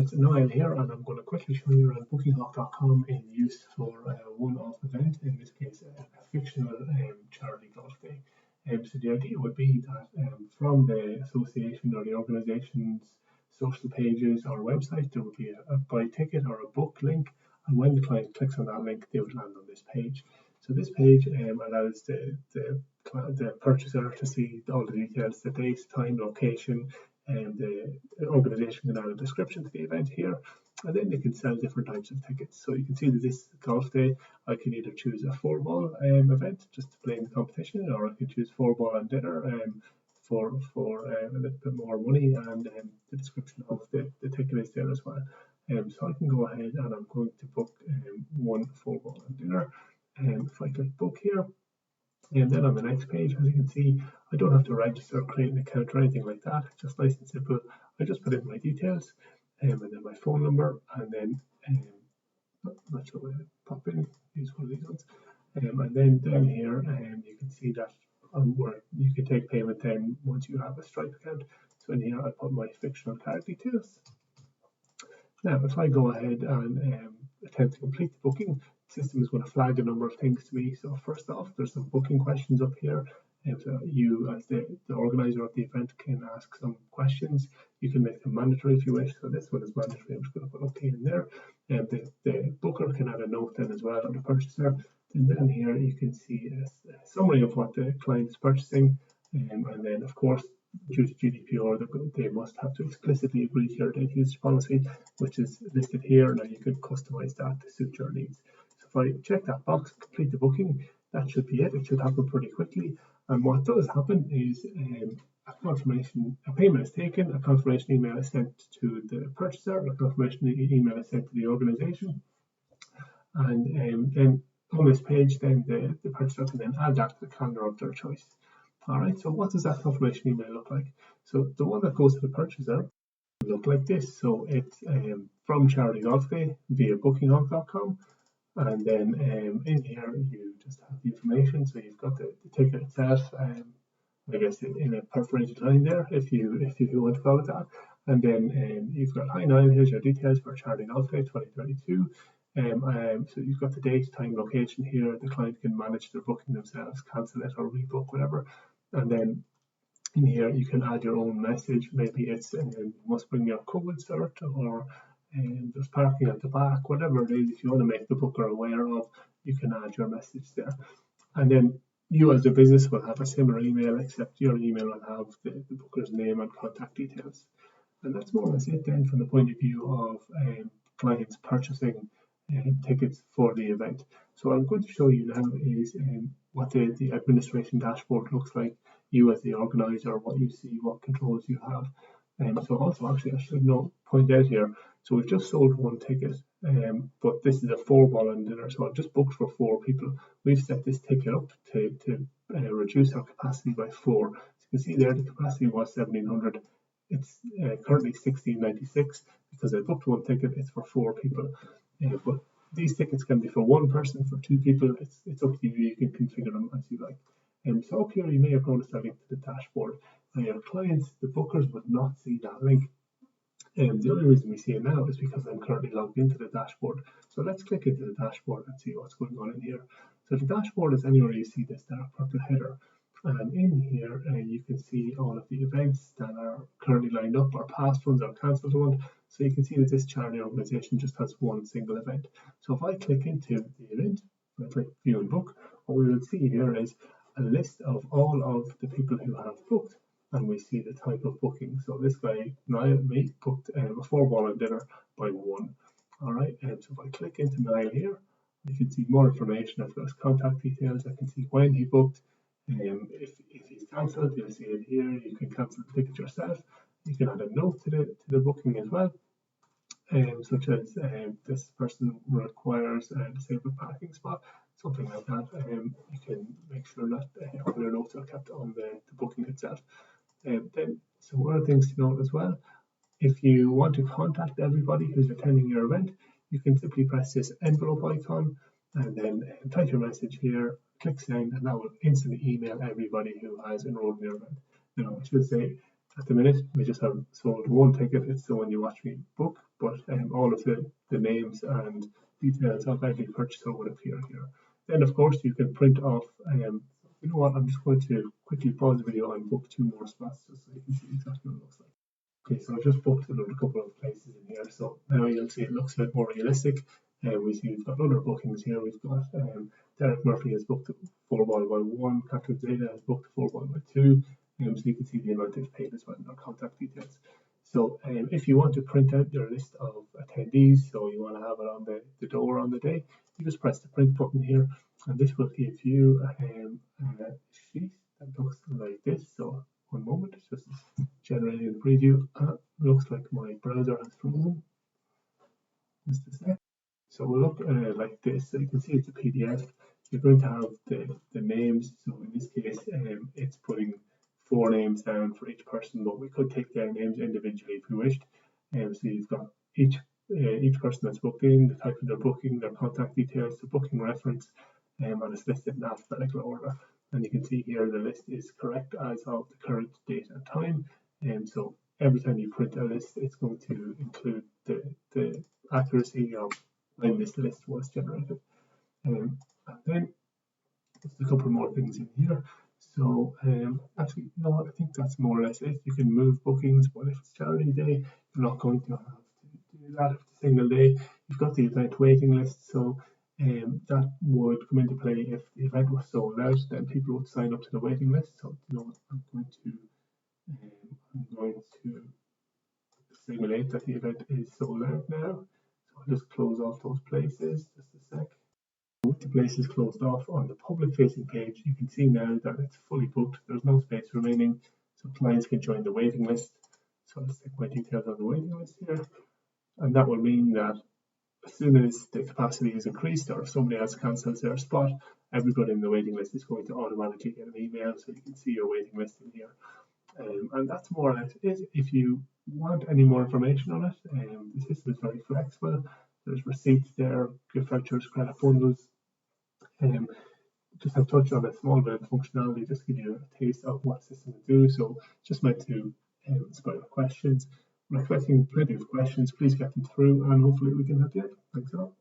it's Niall here, and I'm going to quickly show you around bookinghawk.com in use for a one-off event, in this case a fictional charity golf day. So the idea would be that from the association or the organisation's social pages or website, there would be a buy ticket or a book link, and when the client clicks on that link, they would land on this page. So this page allows the purchaser to see all the details, the date, time, location, and the organisation can add a description to the event here, and then they can sell different types of tickets. So you can see that this golf day, I can either choose a 4-ball event just to play in the competition, or I can choose 4-ball and dinner for a little bit more money, and the description of the ticket is there as well. So I can go ahead and I'm going to book one 4-ball and dinner. If I click book here, and then on the next page, as you can see, I don't have to register or create an account or anything like that. It's just nice and simple. I just put in my details and then my phone number, and then I'm not sure where to pop in, use one of these ones. And then down here, you can see that where you can take payment then once you have a Stripe account. So in here, I put my fictional card details. Now, if I go ahead and attempt to complete the booking, the system is going to flag a number of things to me. So first off, there's some booking questions up here. So you, as the organizer of the event, can ask some questions. You can make them mandatory if you wish. So this one is mandatory. I'm just going to put OK in there. The booker can add a note then as well on the purchaser. And then here you can see a summary of what the client is purchasing. And then, of course, due to GDPR, they must have to explicitly agree to your data usage policy, which is listed here. Now you can customize that to suit your needs. So if I check that box, complete the booking, that should be it. It should happen pretty quickly. And what does happen is a payment is taken, a confirmation email is sent to the purchaser, a confirmation email is sent to the organisation, and then on this page, then the purchaser can then add that to the calendar of their choice. All right, so what does that confirmation email look like? So the one that goes to the purchaser will look like this. So it's from Charity Golf Day via bookinghawk.com. And then in here, you just have the information. So you've got the ticket itself, I guess in a perforated line there, if you want to call it that. And then you've got, hi Niall, here's your details for Charity Golf Day 2022. So you've got the date, time, location here. The client can manage their booking themselves, cancel it or rebook, whatever. And then in here, you can add your own message. Maybe it's you must bring your COVID cert, or there's parking at the back, whatever it is. If you want to make the booker aware of, you can add your message there. And then you as a business will have a similar email, except your email will have the booker's name and contact details. And that's more or less it then from the point of view of clients purchasing tickets for the event. So what I'm going to show you now is what the administration dashboard looks like, you as the organizer, what you see, what controls you have. So also, actually, I should point out here, so we've just sold one ticket, but this is a 4-ball and dinner, so I've just booked for 4 people. We've set this ticket up to reduce our capacity by 4. So you can see there the capacity was 1,700. It's currently 1,696 because I booked one ticket. It's for 4 people, but these tickets can be for 1 person, for 2 people. It's up to you. You can configure them as you like. So up here, you may have noticed a link to the dashboard. Now, your clients, the bookers, would not see that link. The only reason we see it now is because I'm currently logged into the dashboard. So let's click into the dashboard and see what's going on in here. So the dashboard is anywhere you see this dark purple header. And in here, you can see all of the events that are currently lined up, or past ones, or cancelled ones. So you can see that this charity organisation just has one single event. So if I click into the event, I click view and book, what we will see here is a list of all of the people who have booked, and we see the type of booking. So this guy, Niall, booked a 4-ball and dinner by 1. All right, and so if I click into Niall here, you can see more information. I've got his contact details. I can see when he booked. If he's cancelled, you'll see it here. You can cancel the ticket yourself. You can add a note to the booking as well, such as this person requires a disabled parking spot, something like that. You can make sure that all your notes are kept on the booking itself. Then some other things to note as well. If you want to contact everybody who's attending your event, you can simply press this envelope icon and then type your message here, click send, and that will instantly email everybody who has enrolled in your event. Now, I should say, At the minute, we just have sold one ticket. It's the one you watch me book, but all of the names and details of every purchaser would appear here. Then, of course, you can print off. You know what? I'm just going to quickly pause the video and book 2 more spots just so you can see exactly what it looks like. Okay, so I've just booked another couple of places in here. So now you'll see it looks a bit more realistic. We see we've got other bookings here. We've got Derek Murphy has booked 4x1. Catherine Zeta has booked 4x2. So you can see the amount they've paid as well in our contact details. So if you want to print out your list of attendees, so you want to have it on the door on the day, you just press the print button here, and this will give you a sheet that looks like this. So one moment, it's just generating the preview. Looks like my browser has frozen. Just a sec. So we'll look like this. So you can see it's a PDF. You're going to have the names. So in this case, it's putting 4 names down for each person, but we could take their names individually if we wished. So you've got each person that's booked in, the type of their booking, their contact details, the booking reference, and it's listed in alphabetical order. And you can see here the list is correct as of the current date and time. So every time you print a list, it's going to include the accuracy of when this list was generated. And then there's a couple more things in here. So actually, you know what? I think that's more or less it. You can move bookings, but if it's charity day, you're not going to have to do that. If it's a single day, you've got the event waiting list. So that would come into play if the event was sold out. Then people would sign up to the waiting list. So you know what? I'm going to simulate that the event is sold out now. So I'll just close off those places. Just a sec. With the places closed off on the public facing page, you can see now that it's fully booked. There's no space remaining, so clients can join the waiting list. So I'll stick my details on the waiting list here, and that will mean that as soon as the capacity is increased or if somebody else cancels their spot, everybody in the waiting list is going to automatically get an email, so you can see your waiting list in here. And that's more or less it. If you want any more information on it, the system is very flexible. There's receipts there, gift vouchers, credit bundles. Just have touched on a small bit of functionality, just to give you a taste of what the system will do. So just meant to inspire questions. We're expecting plenty of questions. Please get them through, and hopefully we can help you out. Thanks a lot.